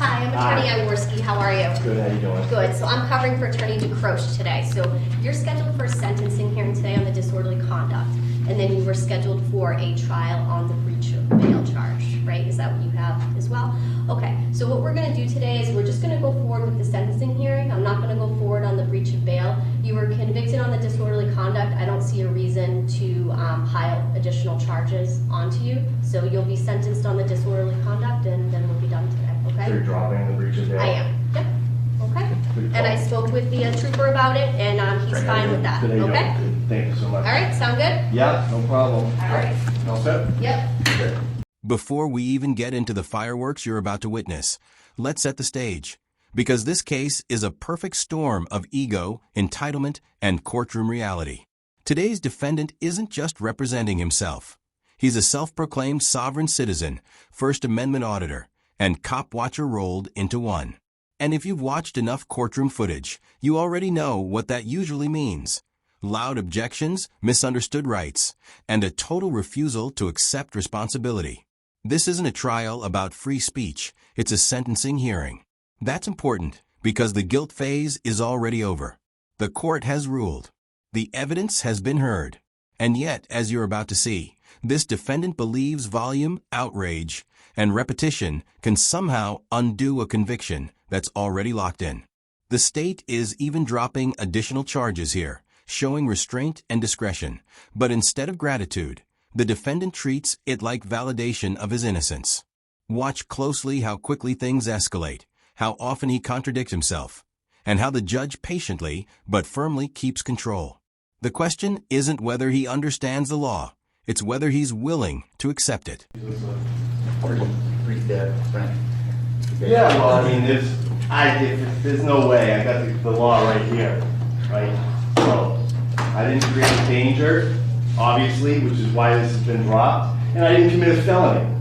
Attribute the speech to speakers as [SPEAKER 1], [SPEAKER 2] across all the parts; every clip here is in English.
[SPEAKER 1] Hi, I'm Attorney Iworski. How are you?
[SPEAKER 2] Good, how you doing?
[SPEAKER 1] Good. So I'm covering for Attorney DeCroce today. So you're scheduled for a sentencing hearing today on the disorderly conduct, and then you were scheduled for a trial on the breach of bail charge, right? Is that what you have as well? Okay. So what we're going to do today is we're just going to go forward with the sentencing hearing. I'm not going to go forward on the breach of bail. You were convicted on the disorderly conduct. I don't see a reason to pile additional charges onto you. So you'll be sentenced on the disorderly conduct, and then we'll be done today. Okay?
[SPEAKER 2] So you're dropping the breach of bail?
[SPEAKER 1] I am. Yep. Okay. And I spoke with the trooper about it, and he's fine with that. Okay?
[SPEAKER 2] Thank you so much.
[SPEAKER 1] All right. Sound good?
[SPEAKER 2] Yeah, no problem.
[SPEAKER 1] All right.
[SPEAKER 2] All set?
[SPEAKER 1] Yep.
[SPEAKER 2] Okay.
[SPEAKER 3] Before we even get into the fireworks you're about to witness, let's set the stage. Because this case is a perfect storm of ego, entitlement, and courtroom reality. Today's defendant isn't just representing himself. He's a self-proclaimed sovereign citizen, First Amendment auditor, and cop watcher rolled into one. And if you've watched enough courtroom footage, you already know what that usually means. Loud objections, misunderstood rights, and a total refusal to accept responsibility. This isn't a trial about free speech, it's a sentencing hearing. That's important because the guilt phase is already over. The court has ruled. The evidence has been heard. And yet, as you're about to see, this defendant believes volume, outrage, and repetition can somehow undo a conviction that's already locked in. The state is even dropping additional charges here, showing restraint and discretion. But instead of gratitude, the defendant treats it like validation of his innocence. Watch closely how quickly things escalate, how often he contradicts himself, and how the judge patiently but firmly keeps control. The question isn't whether he understands the law, it's whether he's willing to accept it.
[SPEAKER 4] Pretty dead, Frank.
[SPEAKER 2] Yeah, well, I mean, there's no way. I got the law right here, right? So, I didn't create danger, obviously, which is why this has been dropped, and I didn't commit a felony,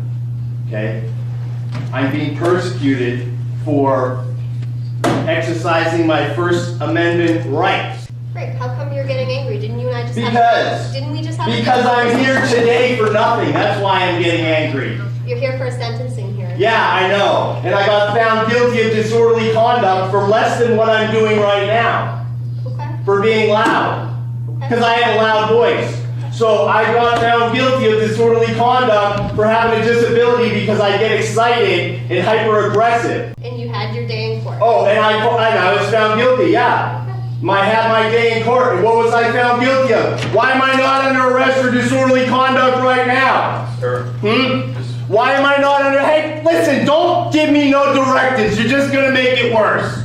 [SPEAKER 2] okay? I'm being persecuted for exercising my First Amendment rights.
[SPEAKER 1] Great. How come you're getting angry? Didn't you and I just didn't we just have
[SPEAKER 2] Because I'm here today for nothing. That's why I'm getting angry.
[SPEAKER 1] You're here for a sentencing hearing.
[SPEAKER 2] Yeah, I know. And I got found guilty of disorderly conduct for less than what I'm doing right now.
[SPEAKER 1] Okay.
[SPEAKER 2] For being loud. Because I have a loud voice. So I got found guilty of disorderly conduct for having a disability because I get excited and hyper-aggressive.
[SPEAKER 1] And you had your day in court.
[SPEAKER 2] Oh, and I was found guilty, yeah. I had my day in court, and what was I found guilty of? Why am I not under arrest for disorderly conduct right now?
[SPEAKER 4] Sir.
[SPEAKER 2] Why am I not under... Hey, listen, don't give me no directives. You're just going to make it worse.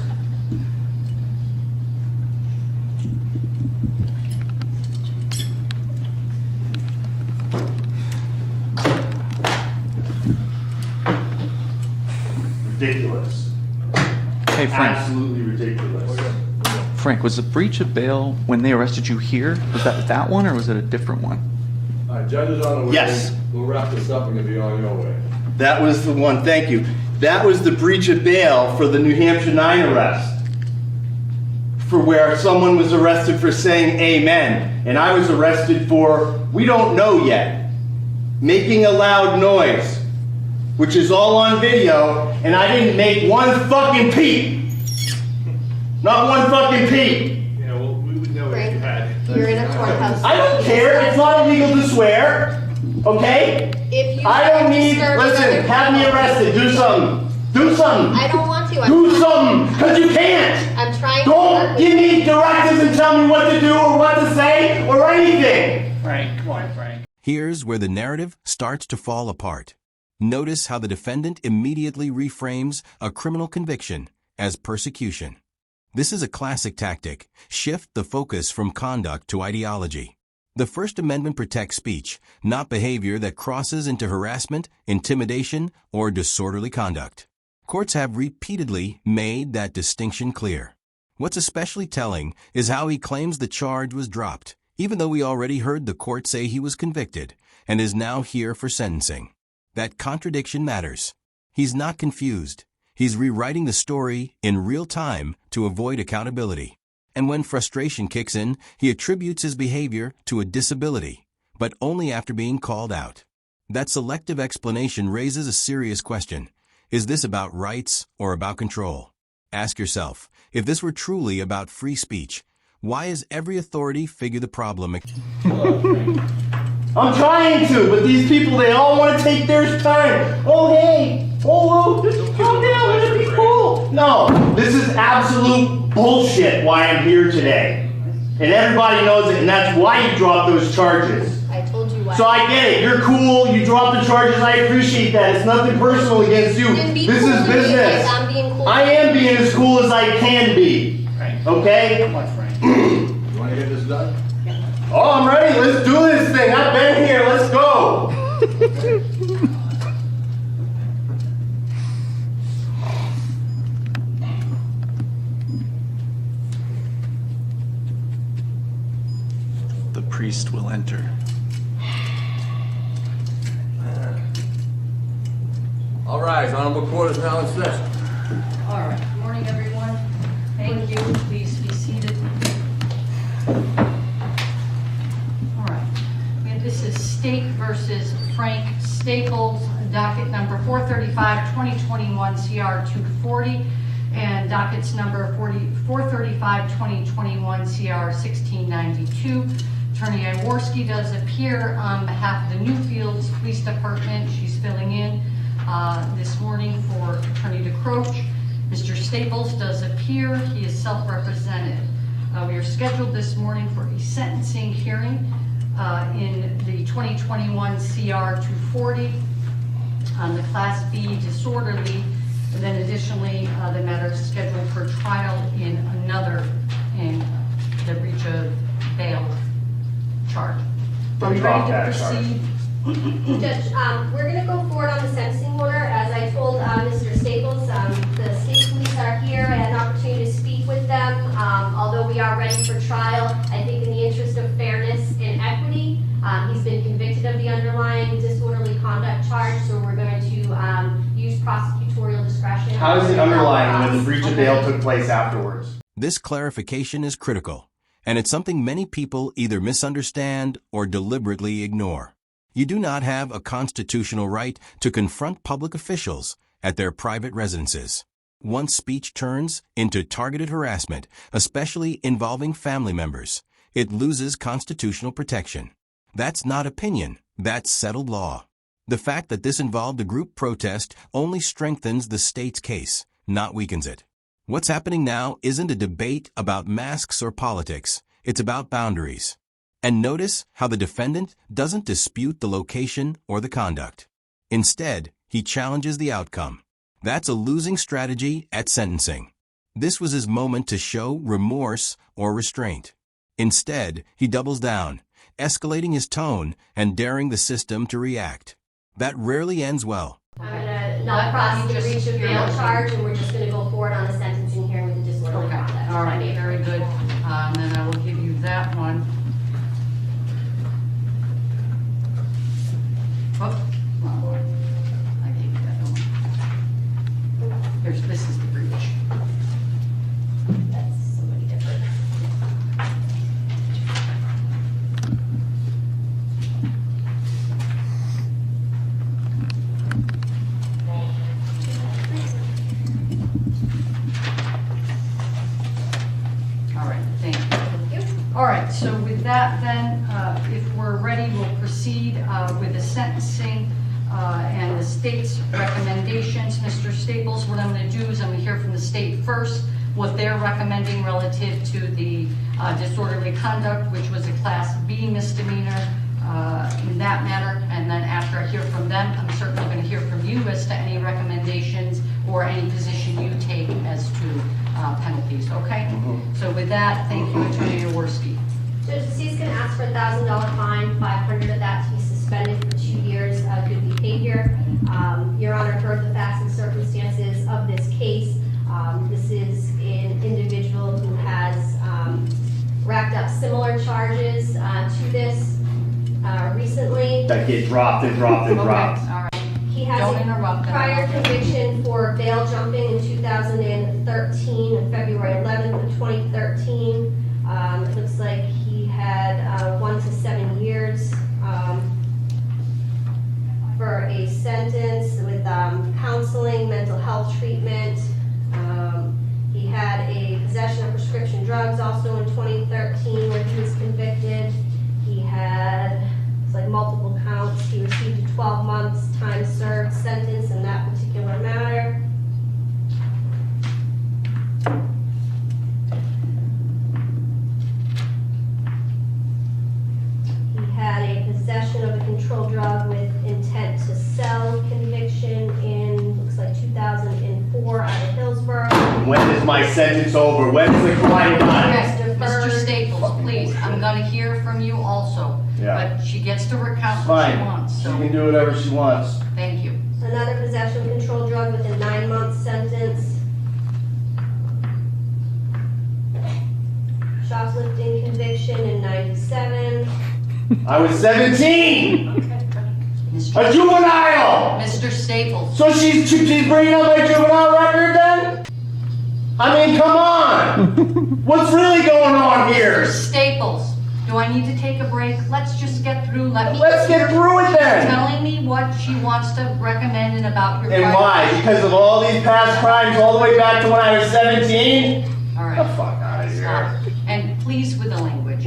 [SPEAKER 2] Ridiculous.
[SPEAKER 5] Hey, Frank.
[SPEAKER 2] Absolutely ridiculous.
[SPEAKER 5] Frank, was the breach of bail when they arrested you here? Was that one, or was it a different one?
[SPEAKER 6] Judge is on the way.
[SPEAKER 2] Yes.
[SPEAKER 6] We'll wrap this up and you'll be on your way.
[SPEAKER 2] That was the one, thank you. That was the breach of bail for the New Hampshire 9 arrest. For where someone was arrested for saying amen. And I was arrested for, we don't know yet, making a loud noise. Which is all on video, and I didn't make one fucking peep. Not one fucking peep.
[SPEAKER 6] Yeah, well, we would know if you had.
[SPEAKER 1] You're in a courthouse.
[SPEAKER 2] I don't care. It's not illegal to swear. Okay?
[SPEAKER 1] If you
[SPEAKER 2] I don't need.
[SPEAKER 1] disturb
[SPEAKER 2] Listen,
[SPEAKER 1] other
[SPEAKER 2] have me
[SPEAKER 1] people-
[SPEAKER 2] arrested. Do something. Do something.
[SPEAKER 1] I don't want to.
[SPEAKER 2] Do something, because you can't.
[SPEAKER 1] I'm trying to
[SPEAKER 2] Don't
[SPEAKER 1] work
[SPEAKER 2] give
[SPEAKER 1] with
[SPEAKER 2] me directives and tell me what to do or what to say or anything.
[SPEAKER 4] Frank, come on, Frank.
[SPEAKER 3] Here's where the narrative starts to fall apart. Notice how the defendant immediately reframes a criminal conviction as persecution. This is a classic tactic. Shift the focus from conduct to ideology. The First Amendment protects speech, not behavior that crosses into harassment, intimidation, or disorderly conduct. Courts have repeatedly made that distinction clear. What's especially telling is how he claims the charge was dropped, even though we already heard the court say he was convicted and is now here for sentencing. That contradiction matters. He's not confused. He's rewriting the story in real time to avoid accountability. And when frustration kicks in, he attributes his behavior to a disability, but only after being called out. That selective explanation raises a serious question. Is this about rights or about control? Ask yourself, if this were truly about free speech, why is every authority figure the problem?
[SPEAKER 2] I'm trying to, but these people, they all want to take their time. Oh, hey. Oh, just calm down. Let it be cool. No, this is absolute bullshit why I'm here today. And everybody knows it, and that's why you dropped those charges.
[SPEAKER 1] I told you why.
[SPEAKER 2] So I get it. You're cool. You dropped the charges. I appreciate that. It's nothing personal against you. This is business.
[SPEAKER 1] I'm being cool.
[SPEAKER 2] I am being as cool as I can be.
[SPEAKER 4] Frank.
[SPEAKER 2] Okay?
[SPEAKER 4] Come on, Frank.
[SPEAKER 6] You wanna get this done?
[SPEAKER 2] Oh, I'm ready. Let's do this thing. I've been here. Let's go.
[SPEAKER 5] The priest will enter.
[SPEAKER 6] All rise, honorable court is now in session.
[SPEAKER 7] All right, good morning, everyone. Thank you. Please be seated. All right, and this is State versus Frank Staples, docket number 435, 2021 CR 240, and dockets number 435, 2021 CR 1692. Attorney Jaworski does appear on behalf of the Newfields Police Department. She's filling in this morning for Attorney DeCroce. Mr. Staples does appear. He is self-represented. We are scheduled this morning for a sentencing hearing in the 2021 CR 240 on the Class B disorderly, and then additionally the matter is scheduled for trial in the breach of bail charge. Are we ready to proceed?
[SPEAKER 1] Judge, we're going to go forward on the sentencing order. As I told Mr. Staples, the state police are here. I had an opportunity to speak with them. Although we are ready for trial, I think in the interest of fairness and equity, he's been convicted of the underlying disorderly conduct charge, so we're going to use prosecutorial discretion.
[SPEAKER 2] How is it underlying when the breach of bail took place afterwards?
[SPEAKER 3] This clarification is critical, and it's something many people either misunderstand or deliberately ignore. You do not have a constitutional right to confront public officials at their private residences. Once speech turns into targeted harassment, especially involving family members, it loses constitutional protection. That's not opinion, that's settled law. The fact that this involved a group protest only strengthens the state's case, not weakens it. What's happening now isn't a debate about masks or politics, it's about boundaries. And notice how the defendant doesn't dispute the location or the conduct. Instead, he challenges the outcome. That's a losing strategy at sentencing. This was his moment to show remorse or restraint. Instead, he doubles down, escalating his tone and daring the system to react. That rarely ends well.
[SPEAKER 1] I'm going to not process the breach of bail charge, and we're just going to go forward on the sentencing hearing with the disorderly
[SPEAKER 7] Okay,
[SPEAKER 1] conduct.
[SPEAKER 7] all right, very good. And then I will give you that one. Oh, wrong one. I gave you that one. This is the breach.
[SPEAKER 1] That's somebody different.
[SPEAKER 7] All right, thank you.
[SPEAKER 1] Thank you.
[SPEAKER 7] All right, so with that then, if we're ready, we'll proceed with the sentencing and the state's recommendations. Mr. Staples, what I'm going to do is I'm going to hear from the state first, what they're recommending relative to the disorderly conduct, which was a Class B misdemeanor in that matter. And then after I hear from them, I'm certainly going to hear from you as to any recommendations or any position you take as to penalties, okay? So with that, thank you, Attorney Jaworski.
[SPEAKER 1] Judge, the state's going to ask for a $1,000 fine, $500 of that to be suspended for 2 years of good behavior. Your Honor heard the facts and circumstances of this case. This is an individual who has racked up similar charges to this recently.
[SPEAKER 2] That get dropped and dropped and dropped.
[SPEAKER 7] Okay, all right.
[SPEAKER 1] He has
[SPEAKER 7] Don't
[SPEAKER 1] a
[SPEAKER 7] interrupt them.
[SPEAKER 1] prior conviction for bail jumping in 2013, on February 11th of 2013. It looks like he had 1 to 7 years for a sentence with counseling, mental health treatment. He had a possession of prescription drugs also in 2013 where he was convicted. He had multiple counts. He received a 12 months time served sentence in that particular matter. He had a possession of a controlled drug with intent to sell conviction in, looks like 2004 out of Hillsborough.
[SPEAKER 2] When is my sentence over? When is the crime done?
[SPEAKER 7] Okay, Mr. Staples, please, I'm gonna hear from you also.
[SPEAKER 2] Yeah.
[SPEAKER 7] But she gets to recount what she
[SPEAKER 2] Fine.
[SPEAKER 7] wants,
[SPEAKER 2] She
[SPEAKER 7] so,
[SPEAKER 2] can do whatever she wants.
[SPEAKER 7] thank you.
[SPEAKER 1] Another possession of controlled drug with a 9-month sentence. Shoplifting conviction in 97.
[SPEAKER 2] I was 17!
[SPEAKER 7] Mr.
[SPEAKER 2] A juvenile!
[SPEAKER 7] Mr. Staples,
[SPEAKER 2] So she's bringing up my juvenile record then? I mean, come on! What's really going on here?
[SPEAKER 7] Staples, do I need to take a break? Let's just get through,
[SPEAKER 2] Let's get through it then!
[SPEAKER 7] telling me what she wants to recommend and about your.
[SPEAKER 2] And
[SPEAKER 7] prior-
[SPEAKER 2] why? Because of all these past crimes all the way back to when I was 17?
[SPEAKER 7] All
[SPEAKER 2] Get
[SPEAKER 7] right.
[SPEAKER 2] the fuck out of
[SPEAKER 7] Stop.
[SPEAKER 2] here.
[SPEAKER 7] And please with the language.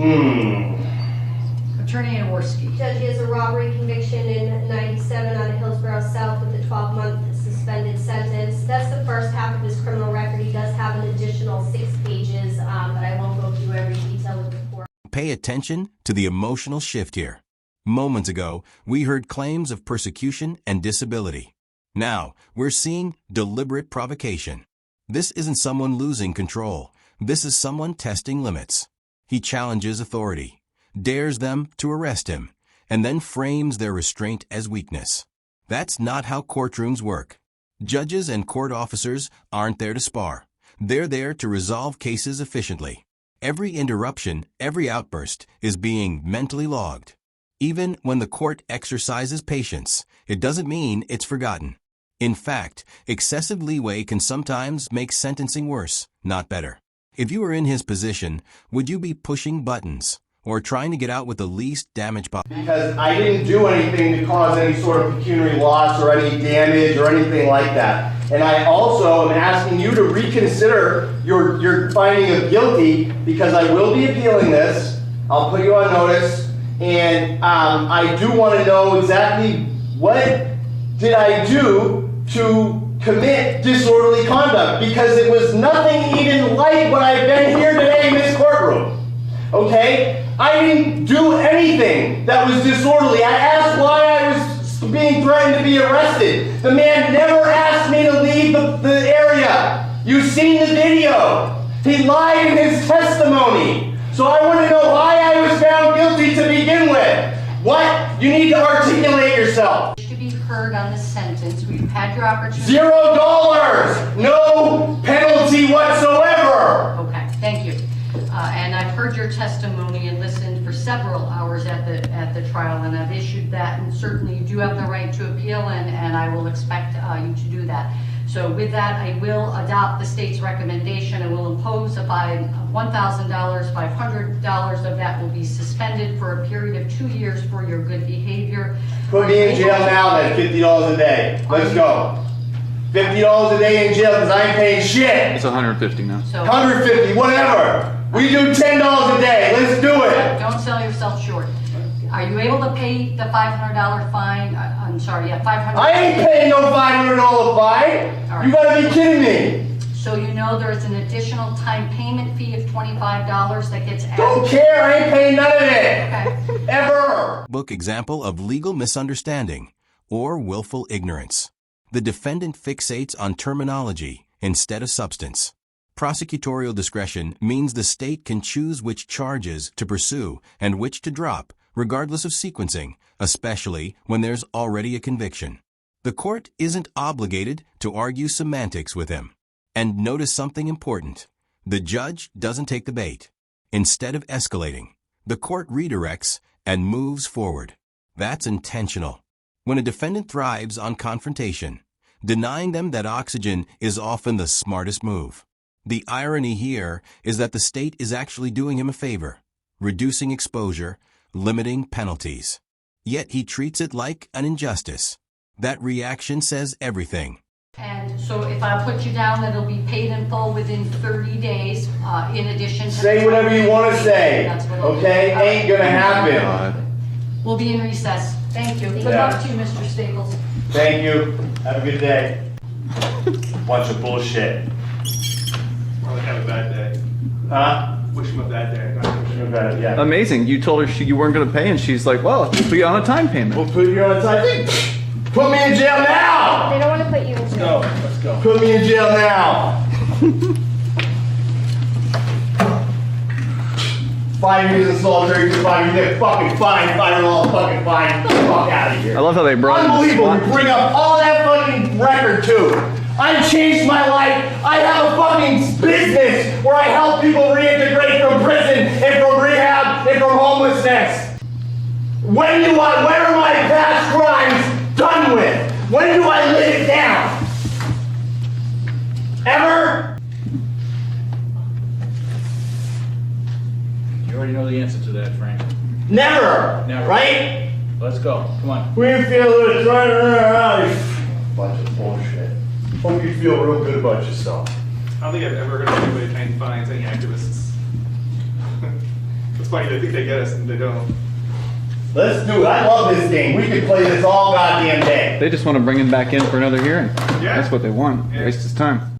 [SPEAKER 7] Attorney Jaworski.
[SPEAKER 1] Judge, he has a robbery conviction in 97 out of Hillsborough South with a 12-month suspended sentence. That's the first half of his criminal record. He does have an additional 6 pages, but I won't go through every detail with the court.
[SPEAKER 3] Pay attention to the emotional shift here. Moments ago, we heard claims of persecution and disability. Now, we're seeing deliberate provocation. This isn't someone losing control. This is someone testing limits. He challenges authority, dares them to arrest him, and then frames their restraint as weakness. That's not how courtrooms work. Judges and court officers aren't there to spar. They're there to resolve cases efficiently. Every interruption, every outburst is being mentally logged. Even when the court exercises patience, it doesn't mean it's forgotten. In fact, excessive leeway can sometimes make sentencing worse, not better. If you were in his position, would you be pushing buttons or trying to get out with the least damage possible?
[SPEAKER 2] Because I didn't do anything to cause any sort of pecuniary loss or any damage or anything like that. And I also am asking you to reconsider your finding of guilty because I will be appealing this. I'll put you on notice. And I do want to know exactly what did I do to commit disorderly conduct, because it was nothing even like what I've been here today in this courtroom. Okay? I didn't do anything that was disorderly. I asked why I was being threatened to be arrested. The man never asked me to leave the area. You've seen the video. He lied in his testimony. So I want to know why I was found guilty to begin with. What? You need to articulate yourself.
[SPEAKER 7] To be heard on the sentence, we've had your opportunity.
[SPEAKER 2] $0. No penalty whatsoever.
[SPEAKER 7] Okay, thank you. And I've heard your testimony and listened for several hours at the trial, and I've issued that, and certainly you do have the right to appeal, and I will expect you to do that. So with that, I will adopt the state's recommendation. I will impose a fine of $1,000. $500 of that will be suspended for a period of 2 years for your good behavior.
[SPEAKER 2] Put me in jail now then, $50 a day. Let's go. $50 a day in jail because I ain't paying shit.
[SPEAKER 5] It's 150 now.
[SPEAKER 7] So
[SPEAKER 2] 150, whatever. We do $10 a day. Let's do it.
[SPEAKER 7] don't sell yourself short. Are you able to pay the $500 fine? I'm sorry, yeah, $500.
[SPEAKER 2] I ain't paying no $500 fine. You gotta be kidding me.
[SPEAKER 7] So you know there is an additional time payment fee of $25 that gets added.
[SPEAKER 2] Don't care. I ain't paying none of it.
[SPEAKER 7] Okay.
[SPEAKER 2] Ever.
[SPEAKER 3] Book example of legal misunderstanding or willful ignorance. The defendant fixates on terminology instead of substance. Prosecutorial discretion means the state can choose which charges to pursue and which to drop, regardless of sequencing, especially when there's already a conviction. The court isn't obligated to argue semantics with him. And notice something important. The judge doesn't take the bait. Instead of escalating, the court redirects and moves forward. That's intentional. When a defendant thrives on confrontation, denying them that oxygen is often the smartest move. The irony here is that the state is actually doing him a favor, reducing exposure, limiting penalties. Yet he treats it like an injustice. That reaction says everything.
[SPEAKER 7] And so if I put you down, that it'll be paid in full within 30 days, in addition to...
[SPEAKER 2] Say whatever you want to say,
[SPEAKER 7] That's what I'll do.
[SPEAKER 2] okay?
[SPEAKER 7] All right.
[SPEAKER 2] Ain't gonna happen.
[SPEAKER 7] We'll be in recess. Thank you. Good
[SPEAKER 2] Yeah.
[SPEAKER 7] luck to you, Mr. Staples.
[SPEAKER 2] Thank you. Have a good day. Bunch of bullshit.
[SPEAKER 8] Probably have a bad day.
[SPEAKER 2] Huh?
[SPEAKER 8] Wish him a bad day.
[SPEAKER 2] Yeah.
[SPEAKER 5] Amazing. You told her you weren't going to pay, and she's like, well, we'll put you on a time payment.
[SPEAKER 2] We'll put you on time. Put me in jail now!
[SPEAKER 1] They don't want to put you in jail.
[SPEAKER 8] Let's go.
[SPEAKER 2] Put me in jail now! 5 years in solitary confinement, they're fucking fine, $5 fucking fine, get the fuck out of here.
[SPEAKER 5] I love how they brought in the
[SPEAKER 2] Unbelievable,
[SPEAKER 5] SWAT.
[SPEAKER 2] you bring up all that fucking record too. I've changed my life, I have a fucking business where I help people reintegrate from prison and from rehab and from homelessness. When are my past crimes done with? When do I lay it down? Ever?
[SPEAKER 4] You already know the answer to that, Frank.
[SPEAKER 2] Never.
[SPEAKER 4] Never.
[SPEAKER 2] Right?
[SPEAKER 4] Let's go. Come on.
[SPEAKER 2] We feel it right around. Bunch of bullshit. Hope you feel real good about yourself.
[SPEAKER 8] I don't think I've ever heard of anybody paying fines, any activists. It's funny, they think they get us and they don't.
[SPEAKER 2] Let's do it. I love this game. We could play this all goddamn day.
[SPEAKER 5] They just want to bring him back in for another hearing.
[SPEAKER 8] Yeah.
[SPEAKER 5] That's what they want.
[SPEAKER 8] Yeah.
[SPEAKER 5] Waste his time.